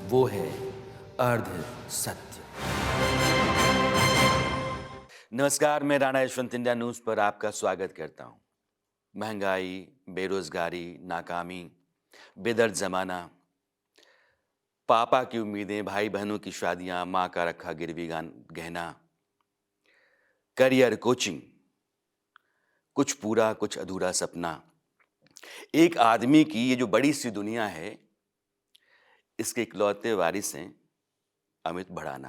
वो है अर्ध सत्य। नमस्कार, मैं राणा यशवंत इंडिया न्यूज़ पर आपका स्वागत करता हूं। महंगाई, बेरोजगारी, नाकामी, बेदर्द जमाना, पापा की उम्मीदें, भाई बहनों की शादियां, माँ का रखा गिरवी गहना, करियर, कोचिंग, कुछ पूरा कुछ अधूरा सपना। एक आदमी की ये जो बड़ी सी दुनिया है, इसके इकलौते वारिस हैं अमित भड़ाना।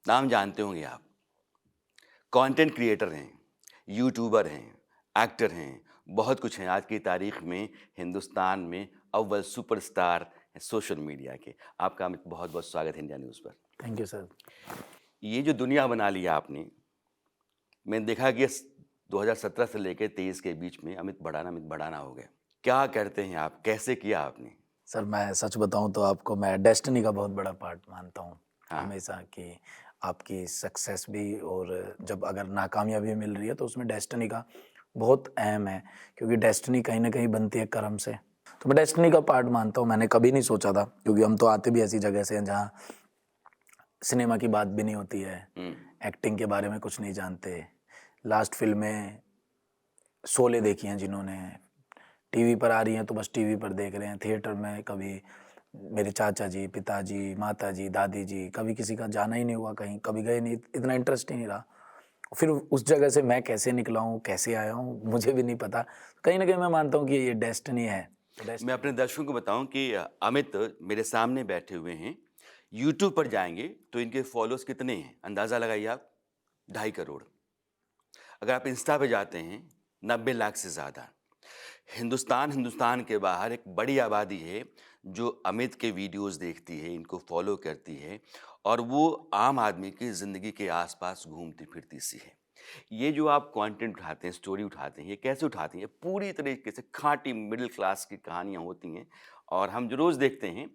नाम जानते होंगे आप। कंटेंट क्रिएटर हैं, यूट्यूबर हैं, एक्टर हैं, बहुत कुछ हैं। आज की तारीख में हिंदुस्तान में अव्वल सुपरस्टार हैं सोशल मीडिया के। आपका अमित बहुत-बहुत स्वागत है इंडिया न्यूज़ पर। Thank you sir. ये जो दुनिया बना लिया आपने, मैंने देखा कि 2017 से लेके 23 के बीच में अमित भड़ाना हो गए। क्या करते हैं आप? कैसे किया आपने? सर मैं सच बताऊं तो आपको मैं डेस्टिनी का बहुत बड़ा पार्ट मानता हूं। हाँ, हमेशा कि आपकी सक्सेस भी और जब अगर नाकामयाबी मिल रही है तो उसमें डेस्टिनी का बहुत अहम है, क्योंकि डेस्टिनी कहीं ना कहीं बनती है कर्म से। तो मैं डेस्टिनी का पार्ट मानता हूं। मैंने कभी नहीं सोचा था, क्योंकि हम तो आते भी ऐसी जगह से हैं जहाँ सिनेमा की बात भी नहीं होती है, हुँ, एक्टिंग के बारे में कुछ नहीं जानते। लास्ट फिल्में शोले देखी हैं जिन्होंने, टीवी पर आ रही हैं तो बस टीवी पर देख रहे हैं। थिएटर में कभी मेरे चाचा जी, पिताजी, माताजी, दादी जी, कभी किसी का जाना ही नहीं हुआ, कहीं कभी गए नहीं, इतना इंटरेस्ट ही नहीं रहा। फिर उस जगह से मैं कैसे निकला हूँ, कैसे आया हूँ, मुझे भी नहीं पता। कहीं न कहीं मैं मानता हूँ कि ये डेस्टिनी है। तो मैं अपने दर्शकों को बताऊँ कि अमित मेरे सामने बैठे हुए हैं। यूट्यूब पर जाएँगे तो इनके फॉलोअर्स कितने हैं? अंदाज़ा लगाइए आप, 2.5 करोड़। अगर आप इंस्टा पे जाते हैं 90 लाख से ज़्यादा। हिंदुस्तान के बाहर एक बड़ी आबादी है जो अमित के वीडियोस देखती है, इनको फॉलो करती है और वो आम आदमी की ज़िंदगी के आसपास घूमती फिरती सी है। ये जो आप कंटेंट उठाते हैं, स्टोरी उठाते हैं, ये कैसे उठाती हैं? पूरी तरीके से खाँटी मिडिल क्लास की कहानियाँ होती हैं और हम जो रोज़ देखते हैं,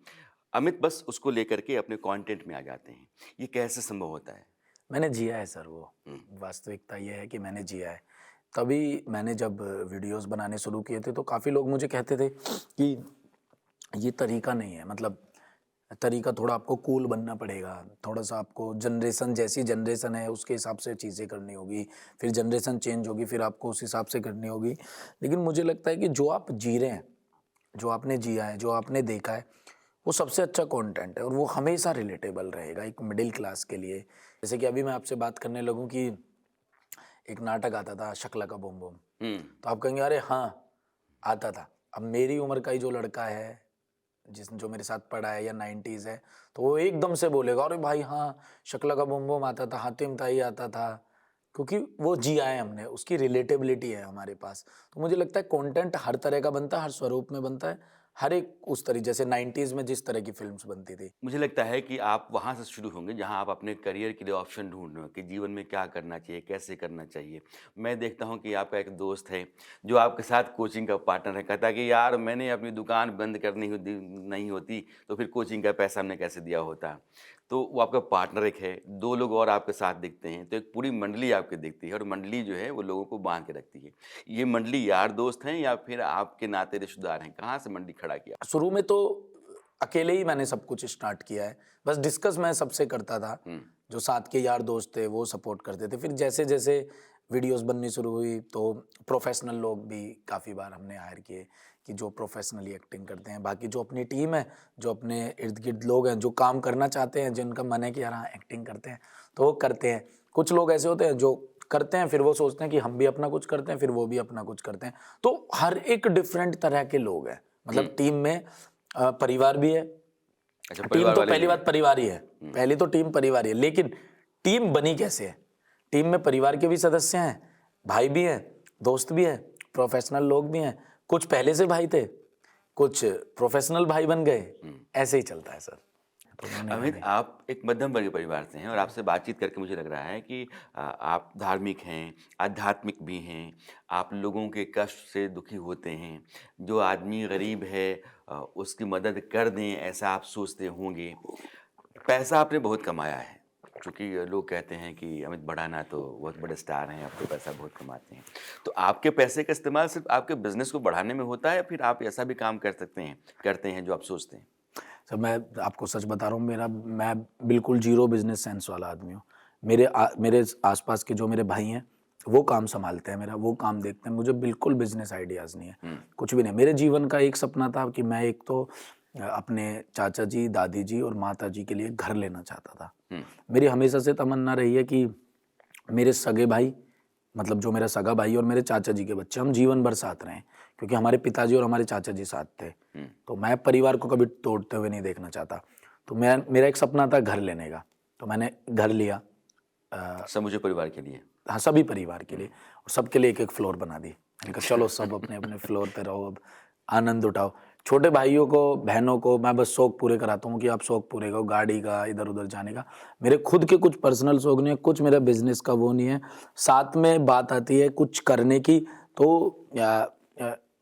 अमित बस उसको लेकर के अपने कंटेंट में आ जाते हैं। ये कैसे संभव होता है? मैंने जिया है सर वो। हुँ, वास्तविकता ये है कि मैंने जिया है। तभी मैंने जब वीडियोज़ बनाने शुरू किए थे तो काफ़ी लोग मुझे कहते थे कि ये तरीका नहीं है, मतलब तरीका थोड़ा आपको कूल बनना पड़ेगा, थोड़ा-सा आपको जनरेशन जैसी जनरेशन है उसके हिसाब से चीज़ें करनी होगी, फिर जनरेशन चेंज होगी, फिर आपको उस हिसाब से करनी होगी। लेकिन मुझे लगता है कि जो आप जी रहे हैं, जो आपने जिया है, जो आपने देखा है, वो सबसे अच्छा कंटेंट है और वो हमेशा रिलेटेबल रहेगा एक मिडिल क्लास के लिए। जैसे कि अभी मैं आपसे बात करने लगूँ कि एक नाटक आता था शकला का बूम बूम, हुँ, तो आप कहेंगे अरे हाँ, आता था। अब मेरी उम्र का ही जो लड़का है, जो मेरे साथ पढ़ा है या 90s है, तो वो एकदम से बोलेगा अरे भाई हाँ, शकला का बूम बूम आता था, हातिम ताई आता था, क्योंकि वो जिया है हमने, उसकी रिलेटेबिलिटी है हमारे पास। तो मुझे लगता है कंटेंट हर तरह का बनता है, हर स्वरूप में बनता है, हर एक उस तरह जैसे 90s में जिस तरह की फ़िल्म्स बनती थी। मुझे लगता है कि आप वहाँ से शुरू होंगे जहाँ आप अपने करियर के लिए ऑप्शन ढूँढ रहे हो कि जीवन में क्या करना चाहिए, कैसे करना चाहिए। मैं देखता हूँ कि आपका एक दोस्त है जो आपके साथ कोचिंग का पार्टनर है, कहता है कि यार मैंने अपनी दुकान बंद करनी होती नहीं होती तो फिर कोचिंग का पैसा हमने कैसे दिया होता। तो वो आपका पार्टनर एक है, 2 लोग और आपके साथ दिखते हैं, तो एक पूरी मंडली आपकी दिखती है और मंडली जो है वो लोगों को बाँध के रखती है। ये मंडली यार दोस्त हैं या फिर आपके नाते रिश्तेदार हैं? कहाँ से मंडली खड़ा किया? शुरू में तो अकेले ही मैंने सब कुछ स्टार्ट किया है। बस डिस्कस मैं सबसे करता था। हुँ, जो साथ के यार दोस्त थे वो सपोर्ट करते थे। फिर जैसे-जैसे वीडियोज़ बननी शुरू हुई तो प्रोफ़ेशनल लोग भी काफ़ी बार हमने हायर किए कि जो प्रोफ़ेशनली एक्टिंग करते हैं। बाकी जो अपनी टीम है, जो अपने इर्द-गिर्द लोग हैं, जो काम करना चाहते हैं, जिनका मन है कि यार हाँ, एक्टिंग करते हैं, तो वो करते हैं। कुछ लोग ऐसे होते हैं जो करते हैं, फिर वो सोचते हैं कि हम भी अपना कुछ करते हैं, फिर वो भी अपना कुछ करते हैं। तो हर एक डिफरेंट तरह के लोग हैं। हुँ। मतलब टीम में परिवार भी है। अच्छा, टीम परिवार तो वाले भी पहली हैं। बात परिवार ही है। हुँ। पहली तो टीम परिवार ही है, लेकिन टीम बनी कैसे है? टीम में परिवार के भी सदस्य हैं, भाई भी हैं, दोस्त भी हैं, प्रोफेशनल लोग भी हैं। कुछ पहले से भाई थे, कुछ प्रोफेशनल भाई बन गए। हुँ। ऐसे ही चलता है सर। तो मैंने कहा अमित, नहीं। आप एक मध्यम वर्गीय परिवार से हैं और आपसे बातचीत करके मुझे लग रहा है कि आप धार्मिक हैं, आध्यात्मिक भी हैं, आप लोगों के कष्ट से दुखी होते हैं। जो आदमी गरीब है उसकी मदद कर दें, ऐसा आप सोचते होंगे। पैसा आपने बहुत कमाया है, चूँकि लोग कहते हैं कि अमित भड़ाना तो बहुत बड़े स्टार हैं, अब तो पैसा बहुत कमाते हैं। तो आपके पैसे का इस्तेमाल सिर्फ़ आपके बिज़नेस को बढ़ाने में होता है या फिर आप ऐसा भी काम कर सकते हैं करते हैं जो आप सोचते हैं? सब मैं आपको सच बता रहा हूँ, मैं बिल्कुल जीरो बिजनेस सेंस वाला आदमी हूँ। मेरे आसपास के जो मेरे भाई हैं वो काम संभालते हैं मेरा, वो काम देखते हैं, मुझे बिल्कुल बिजनेस आइडियाज़ नहीं है, कुछ भी नहीं। मेरे जीवन का एक सपना था कि मैं एक तो अपने चाचा जी, दादी जी और माता जी के लिए घर लेना चाहता था। मेरी हमेशा से तमन्ना रही है कि मेरे सगे भाई, मतलब जो मेरा सगा भाई और मेरे चाचा जी के बच्चे, हम जीवन भर साथ रहें, क्योंकि हमारे पिताजी और हमारे चाचा जी साथ थे। तो मैं परिवार को कभी तोड़ते हुए नहीं देखना चाहता। तो मेरा एक सपना था घर लेने का, तो मैंने घर लिया। समूचे परिवार के लिए। हाँ, सभी परिवार के लिए, और सबके लिए एक एक फ्लोर बना दी। मैंने कहा चलो सब अपने अपने फ्लोर पे रहो, अब आनंद उठाओ। छोटे भाइयों को, बहनों को मैं बस शौक पूरे कराता हूँ कि आप शौक पूरे करो, गाड़ी का, इधर उधर जाने का। मेरे खुद के कुछ पर्सनल शौक नहीं है, कुछ मेरा बिजनेस का वो नहीं है। साथ में बात आती है कुछ करने की, तो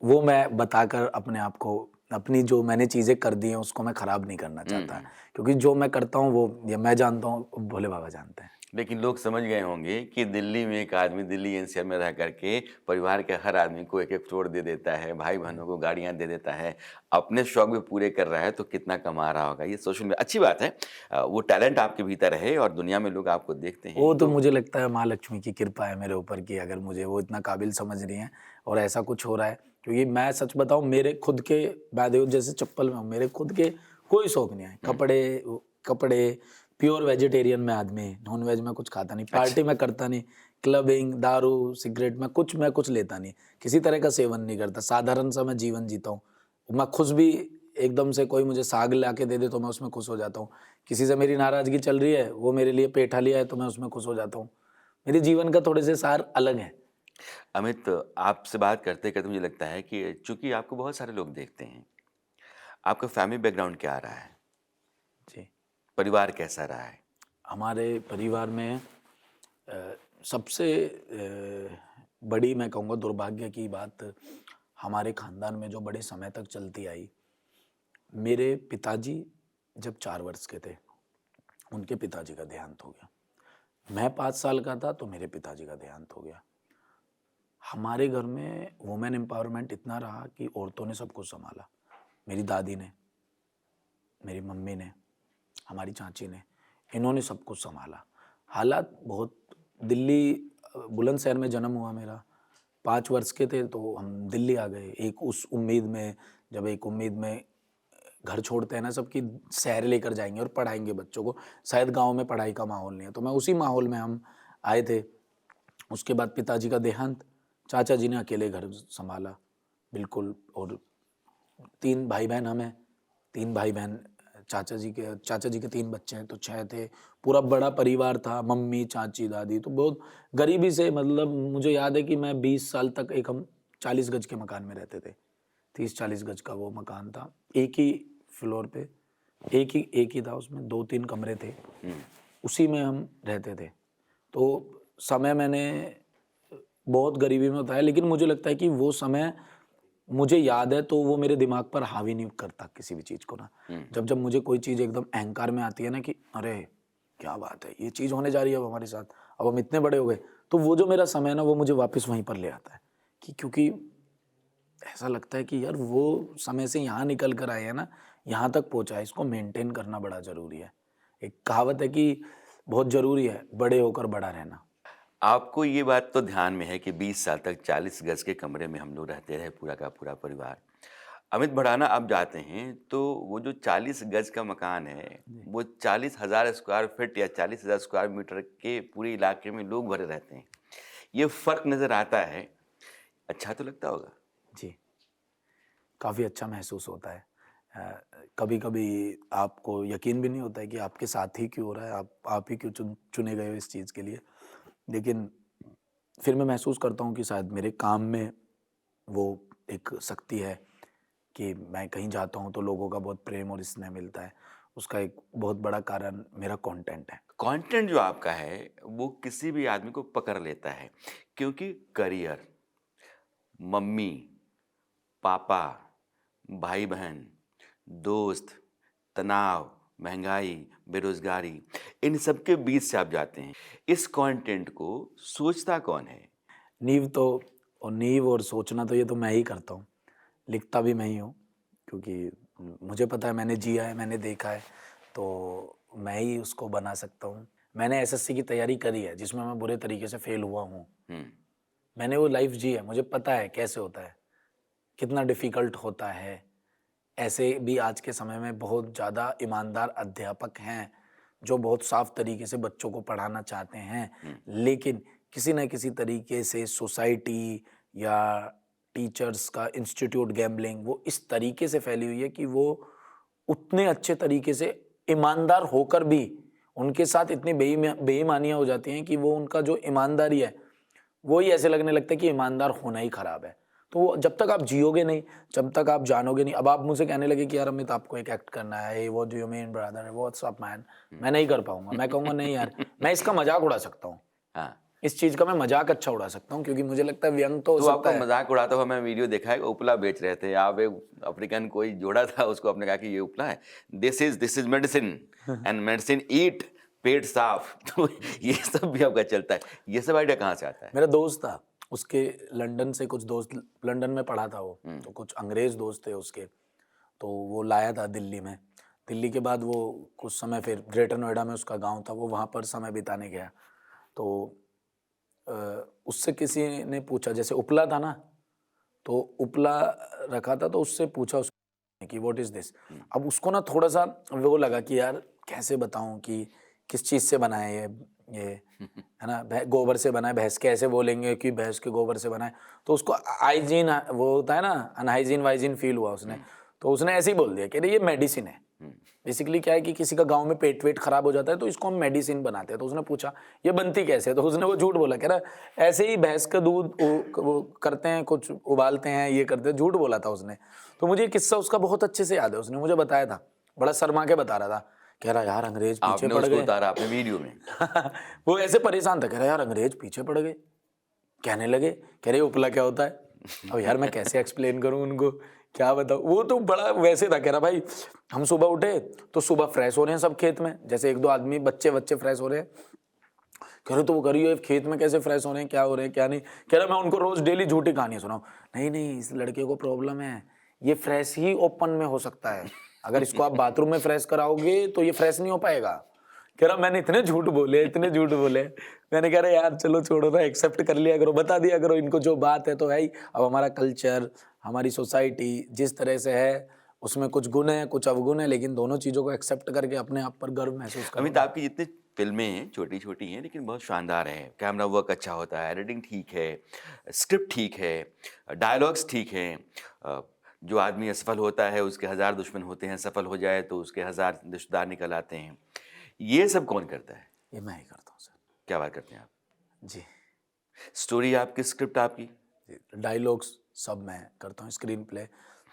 वो मैं बताकर अपने आप को, अपनी जो मैंने चीज़ें कर दी हैं उसको मैं ख़राब नहीं करना चाहता, क्योंकि जो मैं करता हूँ वो ये मैं जानता हूँ, भोले बाबा जानते हैं। लेकिन लोग समझ गए होंगे कि दिल्ली में एक आदमी दिल्ली एनसीआर में रह करके परिवार के हर आदमी को एक एक फ्लोर दे देता है, भाई बहनों को गाड़ियां दे देता है, अपने शौक भी पूरे कर रहा है, तो कितना कमा रहा होगा। ये सोशल मीडिया अच्छी बात है, वो टैलेंट आपके भीतर है और दुनिया में लोग आपको देखते हैं वो तो तो मुझे लगता है माँ लक्ष्मी की कृपा है मेरे ऊपर कि अगर मुझे वो इतना काबिल समझ रही हैं और ऐसा कुछ हो रहा है। क्योंकि मैं सच बताऊं, मेरे खुद के, मैं देखो जैसे चप्पल में हूँ, मेरे खुद के कोई शौक नहीं है। कपड़े प्योर वेजिटेरियन में आदमी, नॉन वेज में कुछ खाता नहीं, पार्टी में करता नहीं, क्लबिंग, दारू, सिगरेट में कुछ लेता नहीं, किसी तरह का सेवन नहीं करता, साधारण सा मैं जीवन जीता हूँ। मैं खुश भी, एकदम से कोई मुझे साग ला के दे दे तो मैं उसमें खुश हो जाता हूँ। किसी से मेरी नाराज़गी चल रही है, वो मेरे लिए पेठा लिया है तो मैं उसमें खुश हो जाता हूँ। मेरे जीवन का थोड़े से सार अलग है। अमित, आपसे बात करते करते मुझे लगता है कि चूंकि आपको बहुत सारे लोग देखते हैं, आपका फैमिली बैकग्राउंड क्या रहा है, जी। परिवार कैसा रहा है? हमारे परिवार में सबसे बड़ी मैं कहूँगा दुर्भाग्य की बात, हमारे ख़ानदान में जो बड़े समय तक चलती आई, मेरे पिताजी जब 4 वर्ष के थे, उनके पिताजी का देहांत हो गया। मैं 5 साल का था तो मेरे पिताजी का देहांत हो गया। हमारे घर में वुमेन एम्पावरमेंट इतना रहा कि औरतों ने सब कुछ सँभाला। मेरी दादी ने, मेरी मम्मी ने, हमारी चाची ने, इन्होंने सब कुछ सँभाला। हालात बहुत, दिल्ली बुलंदशहर में जन्म हुआ मेरा। 5 वर्ष के थे तो हम दिल्ली आ गए, एक उस उम्मीद में, जब एक उम्मीद में घर छोड़ते हैं ना सब कि शहर लेकर जाएँगे और पढ़ाएँगे बच्चों को, शायद गाँव में पढ़ाई का माहौल नहीं है। तो मैं उसी माहौल में हम आए थे। उसके बाद पिताजी का देहांत, चाचा जी ने अकेले घर सँभाला, बिल्कुल। और 3 भाई-बहन हम हैं, 3 भाई-बहन, चाचा जी के 3 बच्चे हैं तो 6 थे। पूरा बड़ा परिवार था, मम्मी, चाची, दादी, तो बहुत गरीबी से, मतलब मुझे याद है कि मैं 20 साल तक एक हम 40 गज के मकान में रहते थे। 30-40 गज का वो मकान था। एक ही फ्लोर पे, एक ही था, उसमें 2-3 कमरे थे। उसी में हम रहते थे। तो समय मैंने बहुत गरीबी में बताया, लेकिन मुझे लगता है कि वो समय मुझे याद है तो वो मेरे दिमाग पर हावी नहीं करता किसी भी चीज़ को ना। जब मुझे कोई चीज़ एकदम अहंकार में आती है ना कि अरे क्या बात है, ये चीज़ होने जा रही है अब हमारे साथ, अब हम इतने बड़े हो गए, तो वो जो मेरा समय है ना वो मुझे वापस वहीं पर ले आता है। कि क्योंकि ऐसा लगता है कि यार वो समय से यहाँ निकल कर आए हैं ना, यहाँ तक पहुँचा है, इसको मेंटेन करना बड़ा ज़रूरी है। एक कहावत है कि बहुत ज़रूरी है बड़े होकर बड़ा रहना। आपको ये बात तो ध्यान में है कि 20 साल तक 40 गज के कमरे में हम लोग रहते रहे, पूरा का पूरा परिवार। अमित भड़ाना आप जाते हैं तो वो जो 40 गज का मकान है, जी। वो 40,000 स्क्वायर फीट या 40,000 स्क्वायर मीटर के पूरे इलाके में लोग भरे रहते हैं। ये फ़र्क नज़र आता है, अच्छा तो लगता होगा? जी। काफ़ी अच्छा महसूस होता है। कभी-कभी आपको यकीन भी नहीं होता है कि आपके साथ ही क्यों हो रहा है, आप ही क्यों चुने गए हो इस चीज़ के लिए। लेकिन फिर मैं महसूस करता हूँ कि शायद मेरे काम में वो एक शक्ति है कि मैं कहीं जाता हूँ तो लोगों का बहुत प्रेम और स्नेह मिलता है। उसका एक बहुत बड़ा कारण मेरा कंटेंट है। कंटेंट जो आपका है, वो किसी भी आदमी को पकड़ लेता है, क्योंकि करियर, मम्मी, पापा, भाई-बहन, दोस्त, तनाव, महँगाई, बेरोज़गारी, इन सब के बीच से आप जाते हैं। इस कंटेंट को सोचता कौन है? नींव और सोचना तो ये तो मैं ही करता हूँ। लिखता भी मैं ही हूँ, क्योंकि मुझे पता है, मैंने जिया है, मैंने देखा है, तो मैं ही उसको बना सकता हूँ। मैंने एसएससी की तैयारी करी है जिसमें मैं बुरे तरीके से फेल हुआ हूँ। हम्म, मैंने वो लाइफ जी है, मुझे पता है कैसे होता है, कितना डिफ़िकल्ट होता है। ऐसे भी आज के समय में बहुत ज़्यादा ईमानदार अध्यापक हैं, जो बहुत साफ तरीके से बच्चों को पढ़ाना चाहते हैं, लेकिन किसी न किसी तरीके से सोसाइटी या टीचर्स का इंस्टीट्यूट गैम्बलिंग वो इस तरीके से फैली हुई है कि वो उतने अच्छे तरीके से ईमानदार होकर भी उनके साथ इतनी बेईमानियाँ हो जाती हैं कि वो उनका जो ईमानदारी है, वो ही ऐसे लगने लगता है कि ईमानदार होना ही खराब है। तो वो जब तक आप जियोगे नहीं, जब तक आप जानोगे नहीं। अब आप मुझसे कहने लगे कि यार अमित आपको एक एक्ट करना है, hey what do you mean brother, what's up man, मैं नहीं कर पाऊंगा। मैं कहूंगा नहीं यार, मैं इसका मजाक उड़ा सकता हूँ, हाँ। इस चीज का मैं मजाक अच्छा उड़ा सकता हूँ, क्योंकि मुझे लगता है व्यंग तो हो तो सकता आपका है। मजाक उड़ाता हुआ मैं वीडियो देखा है, उपला बेच रहे थे आप, एक अफ्रीकन कोई जोड़ा था, उसको आपने कहा कि ये उपला है, this is medicine and medicine eat, पेट साफ। तो ये सब भी आपका चलता है, ये सब आइडिया कहाँ से आता है? मेरा दोस्त था, उसके लंदन से कुछ दोस्त, लंदन में पढ़ा था वो, तो कुछ अंग्रेज दोस्त थे उसके, तो वो लाया था दिल्ली में। दिल्ली के बाद वो कुछ समय फिर ग्रेटर नोएडा में उसका गांव था, वो वहाँ पर समय बिताने गया। तो उससे किसी ने पूछा, जैसे उपला था ना, तो उपला रखा था, तो उससे पूछा उसने कि व्हाट इज़ दिस। अब उसको ना थोड़ा सा वो लगा कि यार कैसे बताऊं कि किस चीज़ से बना है ये है ना, गोबर से बना है, भैंस के ऐसे बोलेंगे कि भैंस के गोबर से बना है, तो उसको हाइजीन वो होता है ना, अनहाइजीन वाइजीन फील हुआ उसने, तो उसने ऐसे ही बोल दिया कि अरे ये मेडिसिन है। बेसिकली क्या है कि किसी का गांव में पेट वेट खराब हो जाता है तो इसको हम मेडिसिन बनाते हैं। तो उसने पूछा ये बनती कैसे है, तो उसने वो झूठ बोला, कह रहा ऐसे ही भैंस का दूध वो करते हैं, कुछ उबालते हैं, ये करते हैं, झूठ बोला था उसने। तो मुझे ये किस्सा उसका बहुत अच्छे से याद है, उसने मुझे बताया था, बड़ा शर्मा के बता रहा था, कह रहा यार अंग्रेज पीछे आपने पड़ उसको गए। उतारा अपने वीडियो में? वो ऐसे परेशान था, कह रहा यार अंग्रेज पीछे पड़ गए, कहने लगे, कह रहे उपला क्या होता है। अब यार मैं कैसे एक्सप्लेन करूं उनको, क्या बताऊं। वो तो बड़ा वैसे था, कह रहा भाई हम सुबह उठे तो सुबह फ्रेश हो रहे हैं सब खेत में, जैसे एक दो आदमी बच्चे फ्रेश हो रहे हैं, कह रहे तो वो करिए खेत में कैसे फ्रेश हो रहे हैं, क्या हो रहे हैं क्या नहीं। कह रहा मैं उनको रोज डेली झूठी कहानियां सुनाऊं, नहीं नहीं इस लड़के को प्रॉब्लम है, ये फ्रेश ही ओपन में हो सकता है, अगर इसको आप बाथरूम में फ्रेश कराओगे तो ये फ्रेश नहीं हो पाएगा। कह रहा मैंने इतने झूठ बोले, इतने झूठ बोले। मैंने कह रहा यार चलो छोड़ो ना, एक्सेप्ट कर लिया करो, बता दिया करो इनको जो बात है तो है ही। अब हमारा कल्चर, हमारी सोसाइटी जिस तरह से है उसमें कुछ गुण है कुछ अवगुण है, लेकिन दोनों चीज़ों को एक्सेप्ट करके अपने आप पर गर्व महसूस करो अमित, ना। आपकी जितनी फिल्में हैं छोटी छोटी हैं लेकिन बहुत शानदार हैं, कैमरा वर्क अच्छा होता है, एडिटिंग ठीक है, स्क्रिप्ट ठीक है, डायलॉग्स ठीक हैं। जो आदमी असफल होता है उसके हजार दुश्मन होते हैं, सफल हो जाए तो उसके हजार रिश्तेदार निकल आते हैं। ये सब कौन करता है? ये मैं ही करता हूँ सर। क्या बात करते हैं आप? जी, स्टोरी आपकी, स्क्रिप्ट आपकी? डायलॉग्स सब मैं करता हूँ, स्क्रीन प्ले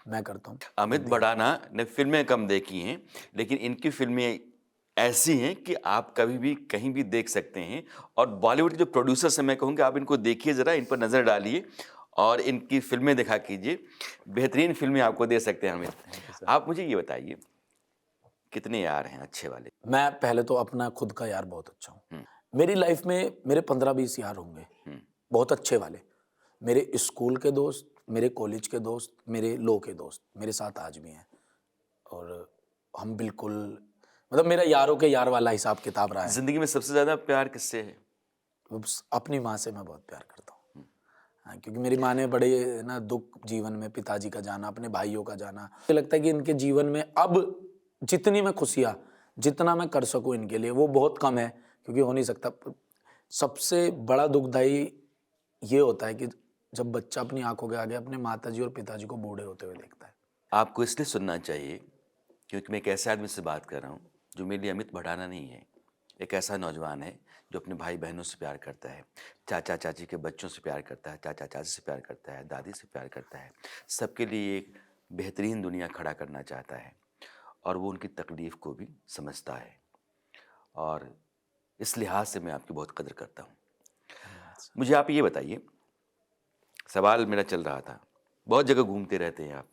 मैं करता हूँ। अमित भड़ाना ने फिल्में कम देखी हैं लेकिन इनकी फिल्में ऐसी हैं कि आप कभी भी कहीं भी देख सकते हैं। और बॉलीवुड के जो प्रोड्यूसर्स हैं, मैं कहूँगा आप इनको देखिए, ज़रा इन पर नज़र डालिए और इनकी फिल्में देखा कीजिए, बेहतरीन फिल्में आपको दे सकते हैं अमित। आप मुझे ये बताइए, कितने यार हैं अच्छे वाले? मैं पहले तो अपना खुद का यार बहुत अच्छा हूँ। मेरी लाइफ में मेरे 15-20 यार होंगे, बहुत अच्छे वाले। मेरे स्कूल के दोस्त, मेरे कॉलेज के दोस्त, मेरे लॉ के दोस्त मेरे साथ आज भी हैं। और हम बिल्कुल, मतलब मेरा यारों के यार वाला हिसाब किताब रहा है। ज़िंदगी में सबसे ज़्यादा प्यार किससे है? अपनी माँ से मैं बहुत प्यार करता हूँ। हाँ, क्योंकि मेरी माँ ने बड़े ना दुख जीवन में, पिताजी का जाना, अपने भाइयों का जाना, मुझे लगता है कि इनके जीवन में अब जितनी मैं खुशियाँ, जितना मैं कर सकूँ इनके लिए वो बहुत कम है, क्योंकि हो नहीं सकता। सबसे बड़ा दुखदाई ये होता है कि जब बच्चा अपनी आंखों के आगे अपने माताजी और पिताजी को बूढ़े होते हुए देखता है। आपको इसलिए सुनना चाहिए क्योंकि मैं एक ऐसे आदमी से बात कर रहा हूँ जो मेरे लिए अमित भड़ाना नहीं है। एक ऐसा नौजवान है जो अपने भाई बहनों से प्यार करता है, चाचा चाची के बच्चों से प्यार करता है, चाचा चाची से प्यार करता है, दादी से प्यार करता है, सबके लिए एक बेहतरीन दुनिया खड़ा करना चाहता है और वो उनकी तकलीफ़ को भी समझता है। और इस लिहाज से मैं आपकी बहुत कदर करता हूँ। मुझे आप ये बताइए, सवाल मेरा चल रहा था, बहुत जगह घूमते रहते हैं आप,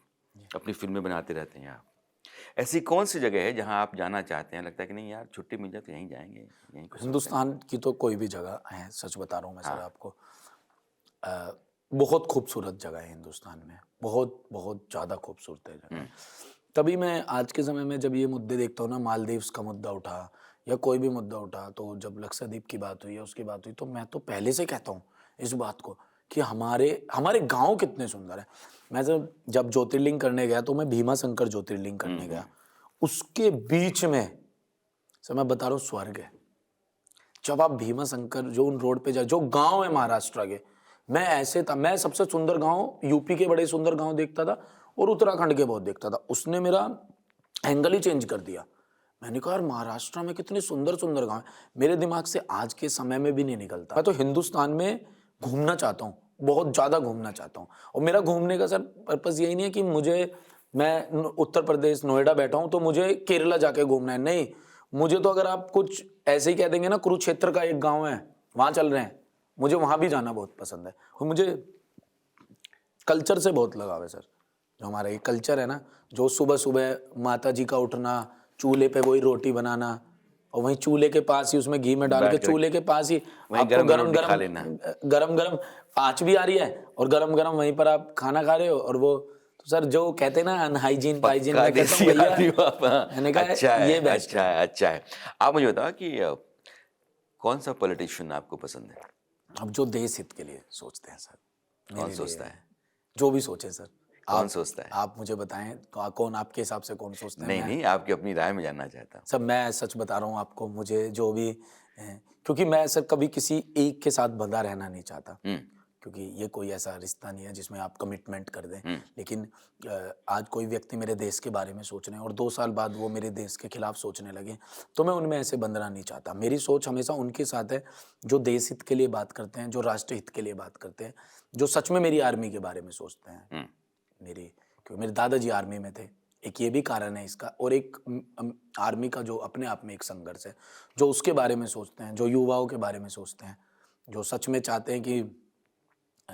अपनी फिल्में बनाते रहते हैं आप, ऐसी कौन सी जगह है जहां आप जाना चाहते हैं, लगता है कि नहीं यार छुट्टी मिल जाए तो यहीं जाएंगे, यहीं कुछ? हिंदुस्तान की तो कोई भी जगह है, सच बता रहा हूँ मैं सर आपको। बहुत खूबसूरत जगह है हिंदुस्तान में, बहुत बहुत ज़्यादा खूबसूरत है जगह। तभी मैं आज के समय में जब ये मुद्दे देखता हूँ ना, मालदीव्स का मुद्दा उठा या कोई भी मुद्दा उठा, तो जब लक्षद्वीप की बात हुई या उसकी बात हुई, तो मैं तो पहले से कहता हूँ इस बात को कि हमारे हमारे गांव कितने सुंदर है। मैं जब ज्योतिर्लिंग करने गया तो मैं भीमा शंकर ज्योतिर्लिंग करने गया, उसके बीच में सर मैं बता रहा हूँ स्वर्ग है। जब आप भीमा शंकर जो उन रोड पे जाए, जो गांव है महाराष्ट्र के, मैं ऐसे था, मैं सबसे सुंदर गांव यूपी के बड़े सुंदर गांव देखता था और उत्तराखंड के बहुत देखता था। उसने मेरा एंगल ही चेंज कर दिया। मैंने कहा यार महाराष्ट्र में कितने सुंदर सुंदर गांव हैं, मेरे दिमाग से आज के समय में भी नहीं निकलता। मैं तो हिंदुस्तान में घूमना चाहता हूँ, बहुत ज़्यादा घूमना चाहता हूँ। और मेरा घूमने का सर पर्पज़ यही नहीं है कि मैं उत्तर प्रदेश नोएडा बैठा हूँ तो मुझे केरला जाके घूमना है, नहीं। मुझे तो अगर आप कुछ ऐसे ही कह देंगे ना, कुरुक्षेत्र का एक गांव है वहाँ चल रहे हैं, मुझे वहाँ भी जाना बहुत पसंद है। और मुझे कल्चर से बहुत लगाव है सर। जो हमारा ये कल्चर है ना, जो सुबह सुबह माता जी का उठना, चूल्हे पे वही रोटी बनाना और वहीं चूल्हे के पास ही उसमें घी में डाल के बैठ कर चूल्हे के पास ही वहीं आपको गरम गरम रोटी खा लेना। गरम गरम आँच भी आ रही है और गरम गरम वहीं पर आप खाना खा रहे हो। और वो तो सर जो कहते हैं ना अनहाइजीन पाइजीन, पक्का मैं कहता हूँ देसी भैया, आदमी हो आप, हाँ। मैंने कहा अच्छा है, ये बेस्ट अच्छा है, अच्छा है। आप मुझे बताओ कि कौन सा पॉलिटिशियन आपको पसंद है? अब जो देश हित के लिए सोचते हैं सर, कौन मेरे सोचता लिए है? जो भी सोचे सर। कौन आप सोचता है? आप मुझे बताएं कौन आपके हिसाब से कौन सोचते हैं। नहीं, मैं नहीं, आपकी अपनी राय में जानना चाहता हूँ। सब मैं सच बता रहा हूँ आपको, मुझे जो भी क्योंकि मैं सर कभी किसी एक के साथ बंधा रहना नहीं चाहता, हुँ, क्योंकि ये कोई ऐसा रिश्ता नहीं है जिसमें आप कमिटमेंट कर दें। हुँ, लेकिन आज कोई व्यक्ति मेरे देश के बारे में सोच रहे हैं और 2 साल बाद वो मेरे देश के खिलाफ सोचने लगे, तो मैं उनमें ऐसे बंधना नहीं चाहता। मेरी सोच हमेशा उनके साथ है जो देश हित के लिए बात करते हैं, जो राष्ट्र हित के लिए बात करते हैं, जो सच में मेरी आर्मी के बारे में सोचते हैं। हुँ। मेरी क्योंकि मेरे दादाजी आर्मी में थे, एक ये भी कारण है इसका। और एक आर्मी का जो अपने आप में एक संघर्ष है, जो उसके बारे में सोचते हैं, जो युवाओं के बारे में सोचते हैं, जो सच में चाहते हैं कि अ,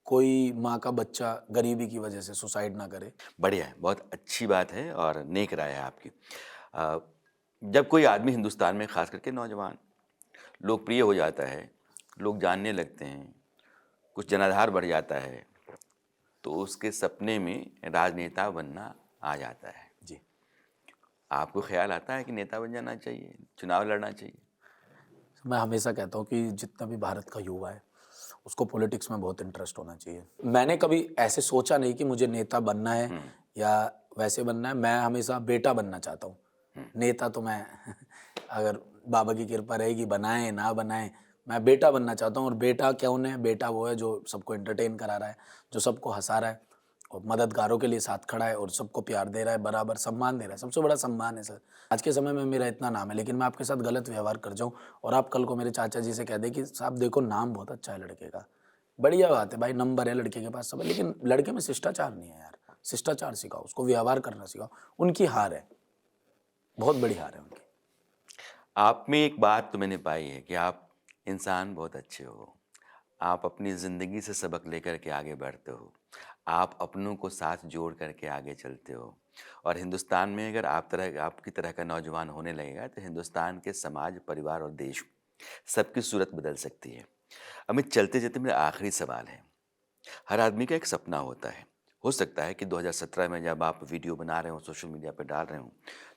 कोई माँ का बच्चा गरीबी की वजह से सुसाइड ना करे। बढ़िया है, बहुत अच्छी बात है और नेक राय है आपकी। अ, जब कोई आदमी हिंदुस्तान में ख़ास करके नौजवान लोकप्रिय हो जाता है, लोग जानने लगते हैं, कुछ जनाधार बढ़ जाता है, तो उसके सपने में राजनेता बनना आ जाता है। जी। आपको ख़्याल आता है कि नेता बन जाना चाहिए, चुनाव लड़ना चाहिए? मैं हमेशा कहता हूँ कि जितना भी भारत का युवा है, उसको पॉलिटिक्स में बहुत इंटरेस्ट होना चाहिए। मैंने कभी ऐसे सोचा नहीं कि मुझे नेता बनना है या वैसे बनना है। मैं हमेशा बेटा बनना चाहता हूँ। नेता तो मैं अगर बाबा की कृपा रहेगी बनाएं ना बनाएं, मैं बेटा बनना चाहता हूँ। और बेटा कौन है? बेटा वो है जो सबको एंटरटेन करा रहा है, जो सबको हंसा रहा है और मददगारों के लिए साथ खड़ा है और सबको प्यार दे रहा है, बराबर सम्मान दे रहा है। सबसे बड़ा सम्मान है सर। आज के समय में मेरा इतना नाम है, लेकिन मैं आपके साथ गलत व्यवहार कर जाऊं और आप कल को मेरे चाचा जी से कह दें कि साहब देखो नाम बहुत अच्छा है लड़के का, बढ़िया बात है भाई, नंबर है लड़के के पास सब है, लेकिन लड़के में शिष्टाचार नहीं है यार। शिष्टाचार सिखाओ उसको, व्यवहार करना सिखाओ। उनकी हार है, बहुत बड़ी हार है उनकी। आप में एक बात तो मैंने पाई है कि आप इंसान बहुत अच्छे हो। आप अपनी ज़िंदगी से सबक लेकर के आगे बढ़ते हो। आप अपनों को साथ जोड़ कर के आगे चलते हो। और हिंदुस्तान में अगर आपकी तरह का नौजवान होने लगेगा तो हिंदुस्तान के समाज, परिवार और देश सबकी सूरत बदल सकती है। अमित, चलते-चलते मेरा आखिरी सवाल है। हर आदमी का एक सपना होता है। हो सकता है कि 2017 में जब आप वीडियो बना रहे हो, सोशल मीडिया पे डाल रहे हो,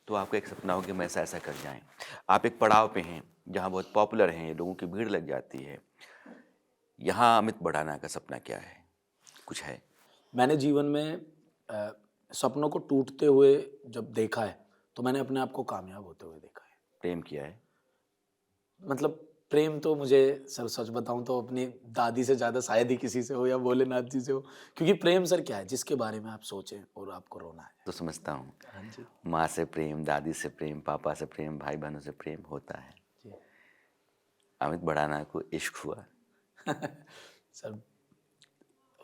तो आपका एक सपना हो कि हम ऐसा-ऐसा कर जाएँ। आप एक पड़ाव पे हैं, जहाँ बहुत पॉपुलर हैं, लोगों की भीड़ लग जाती है। यहाँ अमित बढ़ाना का सपना क्या है? कुछ है? मैंने जीवन में अ, सपनों को टूटते हुए जब देखा है, तो मैंने अपने आप को कामयाब होते हुए देखा है। प्रेम किया है? मतलब प्रेम तो मुझे सर सच बताऊं तो अपनी दादी से ज़्यादा शायद ही किसी से हो या भोलेनाथ जी से हो, क्योंकि प्रेम सर क्या है जिसके बारे में आप सोचें और आपको रोना है। तो समझता हूँ। हाँ जी। माँ से प्रेम, दादी से प्रेम, पापा से प्रेम, भाई-बहनों से प्रेम होता है। जी। अमित भड़ाना को इश्क हुआ? सर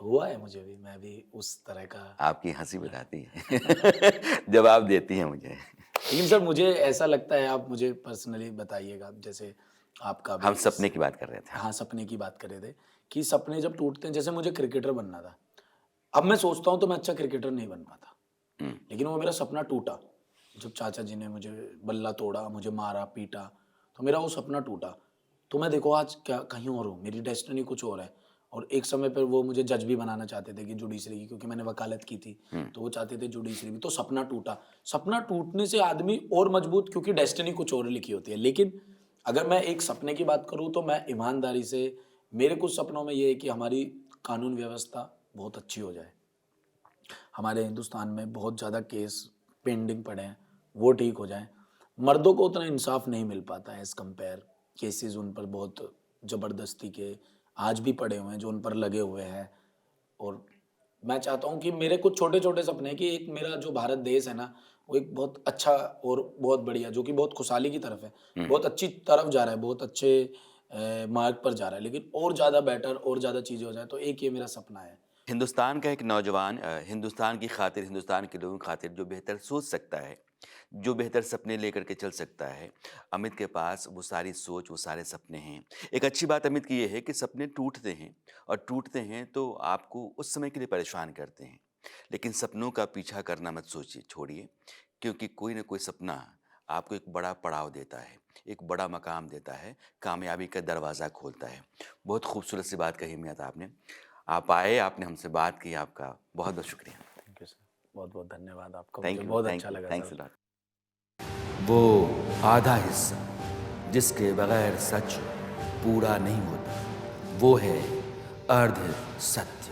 हुआ है मुझे भी, मैं भी उस तरह का। आपकी हँसी बताती है। जवाब देती हैं मुझे। लेकिन सर मुझे ऐसा लगता है, आप मुझे पर्सनली बताइएगा, जैसे आपका भी हम सपने की बात कर रहे थे। हाँ सपने की बात कर रहे थे कि सपने जब टूटते हैं, जैसे मुझे क्रिकेटर बनना था। अब मैं सोचता हूँ तो मैं अच्छा क्रिकेटर नहीं बन पाता, हुँ, लेकिन वो मेरा सपना टूटा जब चाचा जी ने मुझे बल्ला तोड़ा, मुझे मारा पीटा, तो मेरा वो सपना टूटा। तो मैं देखो आज क्या कहीं और हूँ, मेरी डेस्टिनी कुछ और है और एक समय पर वो मुझे जज भी बनाना चाहते थे कि जुडिशरी की, क्योंकि मैंने वकालत की थी, तो वो चाहते थे जुडिशरी भी। तो सपना टूटा। सपना टूटने से आदमी और मजबूत, क्योंकि डेस्टिनी कुछ और लिखी होती है। लेकिन अगर मैं एक सपने की बात करूँ तो मैं ईमानदारी से, मेरे कुछ सपनों में ये है कि हमारी कानून व्यवस्था बहुत अच्छी हो जाए। हमारे हिंदुस्तान में बहुत ज़्यादा केस पेंडिंग पड़े हैं, वो ठीक हो जाएं। मर्दों को उतना इंसाफ नहीं मिल पाता है एज़ कंपेयर। केसेस उन पर बहुत ज़बरदस्ती के आज भी पड़े हुए हैं जो उन पर लगे हुए हैं। और मैं चाहता हूँ कि मेरे कुछ छोटे-छोटे सपने हैं कि एक मेरा जो भारत देश है ना, वो एक बहुत अच्छा और बहुत बढ़िया, जो कि बहुत खुशहाली की तरफ है, बहुत अच्छी तरफ जा रहा है, बहुत अच्छे मार्ग पर जा रहा है। लेकिन और ज़्यादा बेटर और ज़्यादा चीज़ें हो जाएँ, तो एक ये मेरा सपना है। हिंदुस्तान का एक नौजवान हिंदुस्तान की खातिर, हिंदुस्तान के लोगों की खातिर जो बेहतर सोच सकता है, जो बेहतर सपने लेकर के चल सकता है, अमित के पास वो सारी सोच, वो सारे सपने हैं। एक अच्छी बात अमित की ये है कि सपने टूटते हैं, और टूटते हैं तो आपको उस समय के लिए परेशान करते हैं। लेकिन सपनों का पीछा करना मत सोचिए, छोड़िए, क्योंकि कोई ना कोई सपना आपको एक बड़ा पड़ाव देता है, एक बड़ा मकाम देता है, कामयाबी का दरवाज़ा खोलता है। बहुत खूबसूरत सी बात कही मियां आपने। आप आए, आपने हमसे बात की, आपका बहुत-बहुत शुक्रिया। Thank you sir. बहुत-बहुत धन्यवाद आपका। मुझे थैंक यू, बहुत थैंक अच्छा यू, लगा थैंक्स सर। A lot. वो आधा हिस्सा जिसके बगैर सच पूरा नहीं होता, वो है अर्ध सत्य।